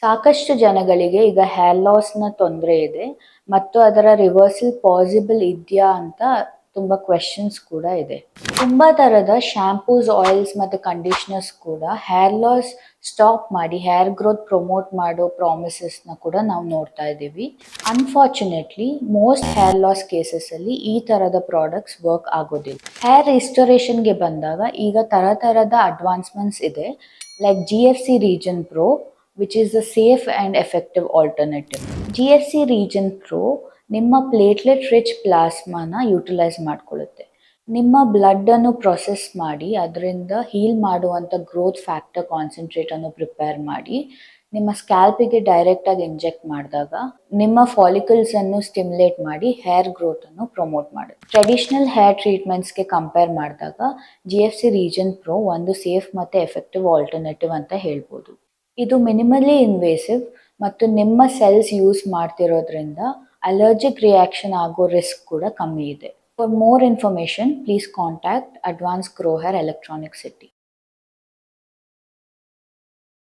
ಸಾಕಷ್ಟು ಜನಗಳಿಗೆ ಈಗ ಹೇರ್ ಲಾಸ್‌ನ ತೊಂದರೆ ಇದೆ ಮತ್ತು ಅದರ ರಿವರ್ಸಲ್ ಪಾಸಿಬಲ್ ಇದೆಯಾ ಅಂತ ತುಂಬ ಕ್ವೆಶ್ಚನ್ಸ್ ಕೂಡ ಇದೆ. ತುಂಬ ಥರದ ಶ್ಯಾಂಪೂಸ್, ಆಯಿಲ್ಸ್ ಮತ್ತು ಕಂಡೀಷನರ್ಸ್ ಕೂಡ ಹೇರ್ ಲಾಸ್ ಸ್ಟಾಪ್ ಮಾಡಿ ಹೇರ್ ಗ್ರೋತ್ ಪ್ರಮೋಟ್ ಮಾಡೋ ಪ್ರಾಮಿಸಸ್‌ನ ಕೂಡ ನಾವು ನೋಡ್ತಾ ಇದ್ದೀವಿ. ಅನ್ಫಾರ್ಚುನೇಟ್ಲಿ ಮೋಸ್ಟ್ ಹೇರ್ ಲಾಸ್ ಕೇಸಸಲ್ಲಿ ಈ ಥರದ ಪ್ರಾಡಕ್ಟ್ಸ್ ವರ್ಕ್ ಆಗೋದಿಲ್ಲ. ಹೇರ್ ರಿಸ್ಟೋರೇಷನ್ಗೆ ಬಂದಾಗ ಈಗ ಥರದ ಅಡ್ವಾನ್ಸ್ಮೆಂಟ್ಸ್ ಇದೆ, like GFC region pro, which is a safe and effective alternative. GFC Regen Pro ನಿಮ್ಮ ಪ್ಲೇಟ್ಲೆಟ್ ರಿಚ್ ಪ್ಲಾಸ್ಮಾನ ಯುಟಿಲೈಸ್ ಮಾಡ್ಕೊಳ್ಳುತ್ತೆ. ನಿಮ್ಮ ಬ್ಲಡ್ಡನ್ನು ಪ್ರೊಸೆಸ್ ಮಾಡಿ ಅದರಿಂದ ಹೀಲ್ ಮಾಡುವಂಥ ಗ್ರೋತ್ ಫ್ಯಾಕ್ಟರ್ ಕಾನ್ಸಂಟ್ರೇಟನ್ನು ಪ್ರಿಪೇರ್ ಮಾಡಿ ನಿಮ್ಮ ಸ್ಕ್ಯಾಲ್ಪಿಗೆ ಡೈರೆಕ್ಟಾಗಿ ಇಂಜೆಕ್ಟ್ ಮಾಡಿದಾಗ ನಿಮ್ಮ ಫಾಲಿಕಲ್ಸನ್ನು ಸ್ಟಿಮ್ಯುಲೇಟ್ ಮಾಡಿ ಹೇರ್ ಗ್ರೋತನ್ನು ಪ್ರಮೋಟ್ ಮಾಡುತ್ತೆ. ಟ್ರೆಡಿಷನಲ್ ಹೇರ್ ಟ್ರೀಟ್ಮೆಂಟ್ಸ್ಗೆ ಕಂಪೇರ್ ಮಾಡಿದಾಗ GFC ರೀಜನ್ ಪ್ರೋ ಒಂದು ಸೇಫ್ ಮತ್ತು ಎಫೆಕ್ಟಿವ್ ಆಲ್ಟರ್ನೇಟಿವ್ ಅಂತ ಹೇಳ್ಬೋದು. ಇದು ಮಿನಿಮಲಿ ಇನ್ವೇಸಿವ್ ಮತ್ತು ನಿಮ್ಮ ಸೆಲ್ಸ್ ಯೂಸ್ ಮಾಡ್ತಿರೋದ್ರಿಂದ ಅಲರ್ಜಿಕ್ ರಿಯಾಕ್ಷನ್ ಆಗೋ ರಿಸ್ಕ್ ಕೂಡ ಕಮ್ಮಿ ಇದೆ. For more information please contact advance grow hair electronic city.